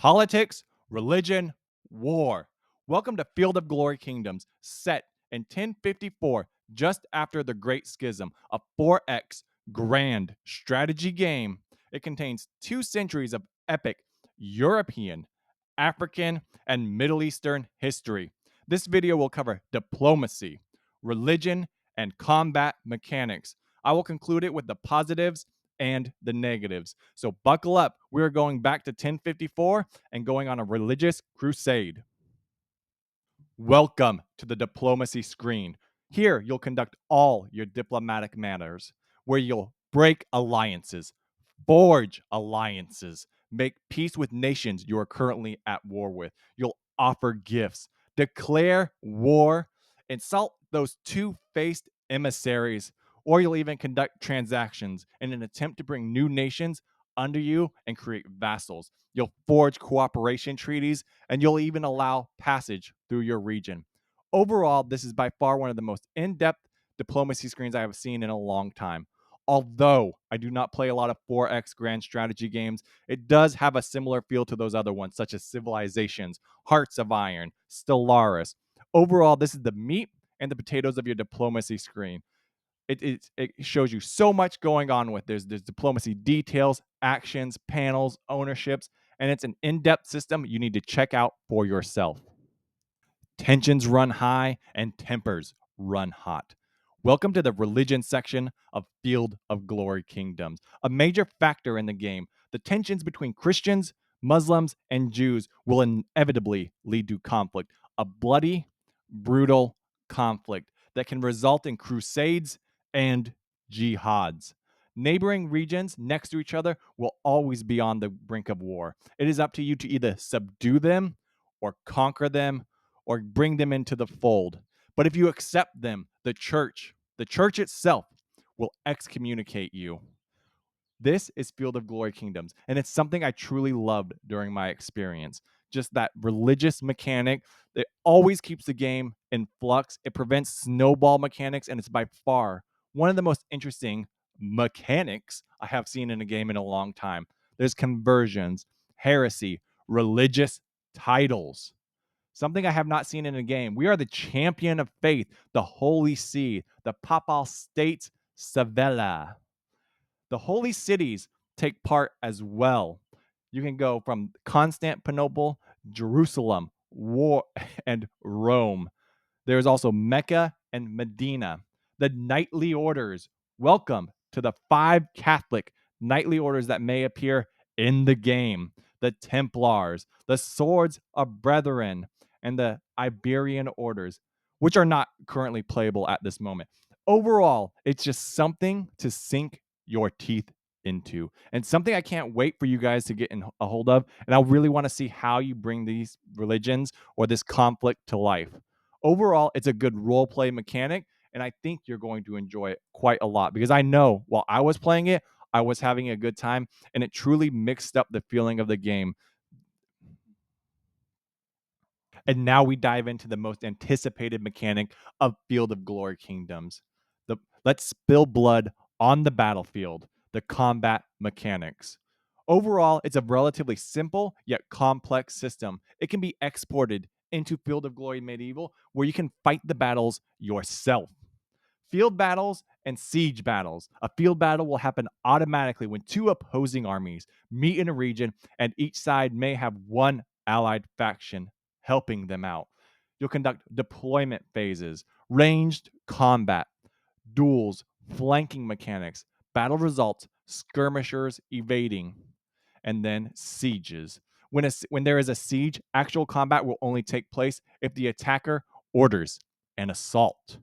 politics, religion, war. Welcome to Field of Glory Kingdoms, set in 1054, just after the Great Schism, a 4X grand strategy game. It contains 2 centuries of epic European, African, and Middle Eastern history. This video will cover diplomacy, religion, and combat mechanics. I will conclude it with the positives and the negatives. So buckle up. We're going back to 1054 and going on a religious crusade. Welcome to the diplomacy screen. Here, you'll conduct all your diplomatic matters, where you'll break alliances, forge alliances, make peace with nations you are currently at war with. You'll offer gifts, declare war, insult those two faced emissaries, or you'll even conduct transactions in an attempt to bring new nations under you and create vassals. You'll forge cooperation treaties, and you'll even allow passage through your region. Overall, this is by far one of the most in depth diplomacy screens I have seen in a long time. Although I do not play a lot of 4X grand strategy games, it does have a similar feel to those other ones, such as Civilizations, Hearts of Iron, Stellaris. Overall, this is the meat and the potatoes of your diplomacy screen. It shows you so much going on with. There's diplomacy details, actions, panels, ownerships, and it's an in-depth system you need to check out for yourself. Tensions run high and tempers run hot. Welcome to the religion section of Field of Glory Kingdoms. A major factor in the game, the tensions between Christians, Muslims, and Jews will inevitably lead to conflict. A bloody, brutal conflict that can result in crusades and jihads. Neighboring regions next to each other will always be on the brink of war. It is up to you to either subdue them or conquer them or bring them into the fold. But if you accept them, the church itself will excommunicate you. This is Field of Glory Kingdoms, and it's something I truly loved during my experience. Just that religious mechanic that always keeps the game in flux. It prevents snowball mechanics, and it's by far one of the most interesting mechanics I have seen in a game in a long time. There's conversions, heresy, religious titles. Something I have not seen in a game. We are the champion of faith, the Holy See, the Papal States Sevilla. The holy cities take part as well. You can go from Constantinople, Jerusalem, War, and Rome. There's also Mecca and Medina. The knightly orders. Welcome to the 5 Catholic knightly orders that may appear in the game: the Templars, the Swords of Brethren, and the Iberian orders, which are not currently playable at this moment. Overall, it's just something to sink your teeth into, and something I can't wait for you guys to get in a hold of. And I really want to see how you bring these religions or this conflict to life. Overall, it's a good role play mechanic, and I think you're going to enjoy it quite a lot because I know while I was playing it, I was having a good time, and it truly mixed up the feeling of the game. And now we dive into the most anticipated mechanic of Field of Glory Kingdoms. Let's spill blood on the battlefield, the combat mechanics. Overall, it's a relatively simple yet complex system. It can be exported into Field of Glory Medieval, where you can fight the battles yourself. Field battles and siege battles. A field battle will happen automatically when 2 opposing armies meet in a region, and each side may have one allied faction helping them out. You'll conduct deployment phases, ranged combat, duels, flanking mechanics, battle results, skirmishers evading, and then sieges. When there is a siege, actual combat will only take place if the attacker orders an assault.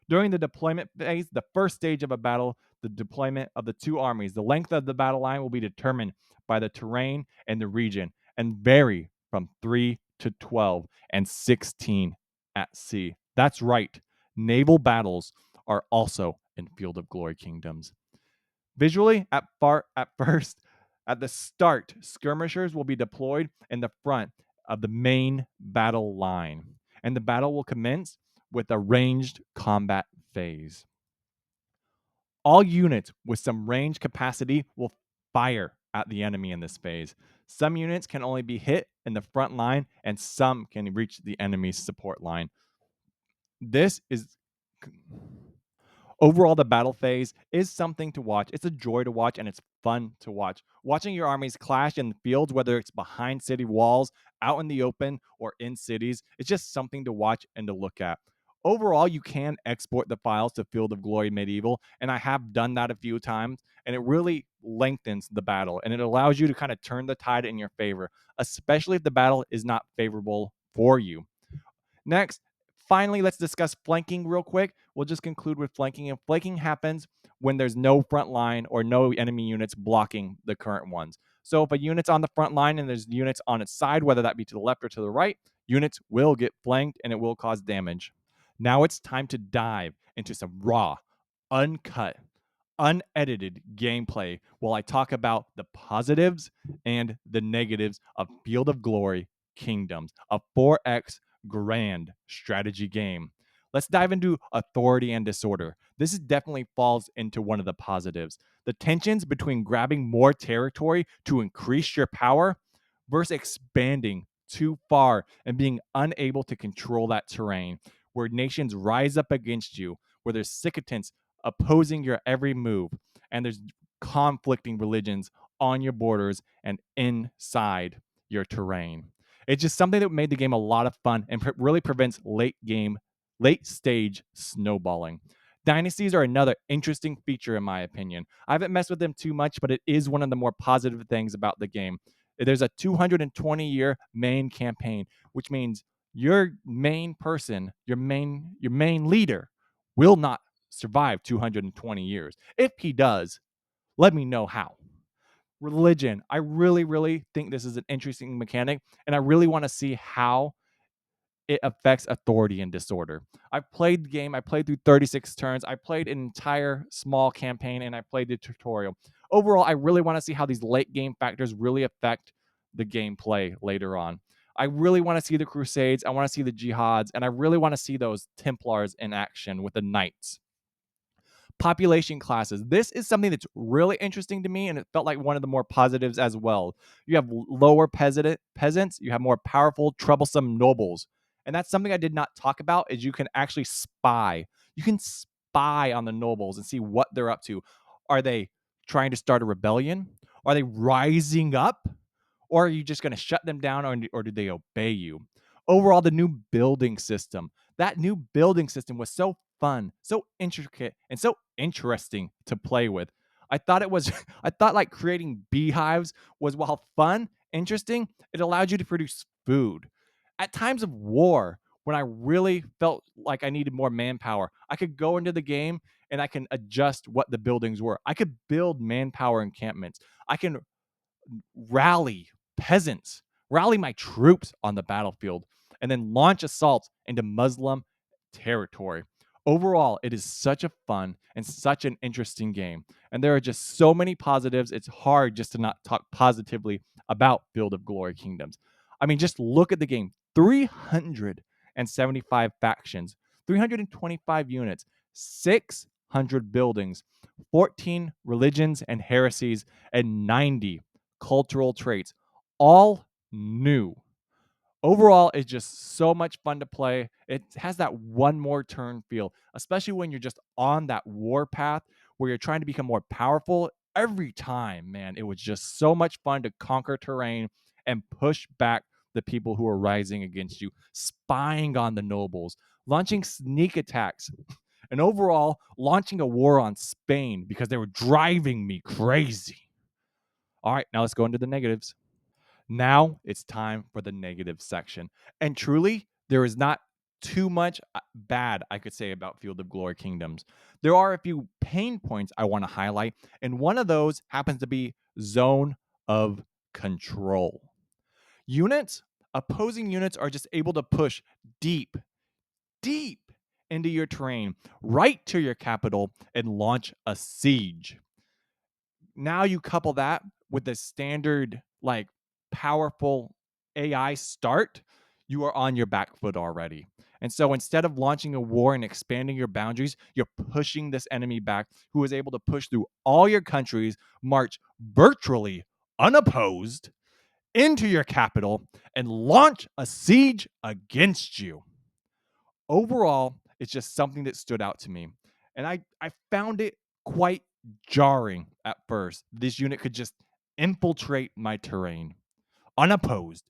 During the deployment phase, the first stage of a battle, the deployment of the 2 armies, the length of the battle line will be determined by the terrain and the region and vary from 3 to 12 and 16 at sea. That's right. Naval battles are also in Field of Glory Kingdoms. Visually, at first, at the start, skirmishers will be deployed in the front of the main battle line, and the battle will commence with a ranged combat phase. All units with some range capacity will fire at the enemy in this phase. Some units can only be hit in the front line, and some can reach the enemy's support line. This is Overall, the battle phase is something to watch. It's a joy to watch and it's fun to watch. Watching your armies clash in the fields, whether it's behind city walls, out in the open, or in cities, it's just something to watch and to look at. Overall, you can export the files to Field of Glory Medieval, and I have done that a few times, and it really lengthens the battle and it allows you to kind of turn the tide in your favor, especially if the battle is not favorable for you. Next, finally, let's discuss flanking real quick. We'll just conclude with flanking. And flanking happens when there's no front line or no enemy units blocking the current ones. So if a unit's on the front line and there's units on its side, whether that be to the left or to the right, units will get flanked and it will cause damage. Now it's time to dive into some raw, uncut, unedited gameplay while I talk about the positives and the negatives of Field of Glory Kingdoms, a 4X grand strategy game. Let's dive into authority and disorder. This is definitely falls into one of the positives. The tensions between grabbing more territory to increase your power versus expanding too far and being unable to control that terrain, where nations rise up against you, where there's sycophants opposing your every move, and there's conflicting religions on your borders and inside your terrain. It's just something that made the game a lot of fun and really prevents late stage snowballing. Dynasties are another interesting feature, in my opinion. I haven't messed with them too much, but it is one of the more positive things about the game. There's a 220-year main campaign, which means your main person, your main leader, will not survive 220 years. If he does, let me know how. Religion. I really, really think this is an interesting mechanic, and I really want to see how it affects authority and disorder. I've played the game, I played through 36 turns, I played an entire small campaign, and I played the tutorial. Overall, I really want to see how these late game factors really affect the gameplay later on. I really want to see the Crusades, I want to see the Jihads, and I really want to see those Templars in action with the Knights. Population classes. This is something that's really interesting to me, and it felt like one of the more positives as well. You have lower peasants, you have more powerful, troublesome nobles. And that's something I did not talk about is you can actually spy. You can spy on the nobles and see what they're up to. Are they trying to start a rebellion? Are they rising up? Or are you just going to shut them down, or do they obey you? Overall, the new building system. That new building system was so fun, so intricate, and so interesting to play with. I thought it was, I thought like creating beehives was, while fun, interesting, it allowed you to produce food. At times of war, when I really felt like I needed more manpower, I could go into the game and I can adjust what the buildings were. I could build manpower encampments. I can rally peasants, rally my troops on the battlefield, and then launch assaults into Muslim territory. Overall, it is such a fun and such an interesting game. And there are just so many positives. It's hard just to not talk positively about Field of Glory Kingdoms. I mean, just look at the game 375 factions, 325 units, 600 buildings, 14 religions and heresies, and 90 cultural traits, all new. Overall, it's just so much fun to play. It has that one more turn feel, especially when you're just on that war path where you're trying to become more powerful. Every time, man, it was just so much fun to conquer terrain and push back the people who are rising against you, spying on the nobles, launching sneak attacks, and overall launching a war on Spain because they were driving me crazy. All right, now let's go into the negatives. Now it's time for the negative section. And truly, there is not too much bad I could say about Field of Glory Kingdoms. There are a few pain points I want to highlight, and one of those happens to be zone of control. Units, opposing units are just able to push deep, deep into your terrain, right to your capital, and launch a siege. Now you couple that with the standard, like, powerful AI start, you are on your back foot already. And so instead of launching a war and expanding your boundaries, you're pushing this enemy back, who is able to push through all your countries, march virtually unopposed, into your capital and launch a siege against you. Overall, it's just something that stood out to me. And I found it quite jarring at first. This unit could just infiltrate my terrain unopposed,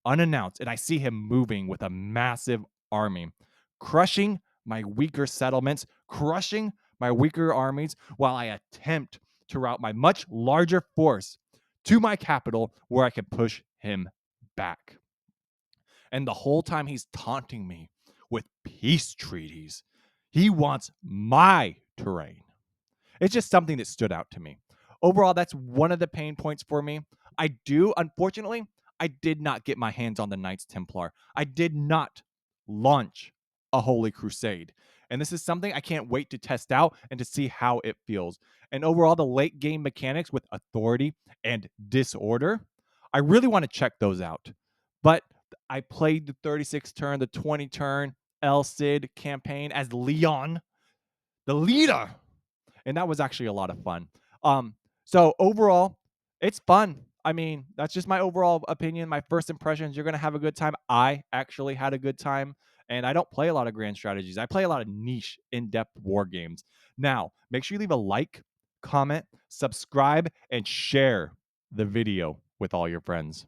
unannounced, and I see him moving with a massive army, crushing my weaker settlements, crushing my weaker armies while I attempt to route my much larger force to my capital where I can push him back. And the whole time he's taunting me with peace treaties. He wants my terrain. It's just something that stood out to me. Overall, that's one of the pain points for me. Unfortunately, I did not get my hands on the Knights Templar. I did not launch a Holy Crusade. And this is something I can't wait to test out and to see how it feels. And overall, the late game mechanics with authority and disorder, I really want to check those out. But I played the 36 turn, the 20 turn El Cid campaign as Leon, the leader, and that was actually a lot of fun. So overall, it's fun. I mean, that's just my overall opinion, my first impressions. You're gonna have a good time. I actually had a good time, and I don't play a lot of grand strategies. I play a lot of niche, in-depth war games. Now, make sure you leave a like, comment, subscribe, and share the video with all your friends.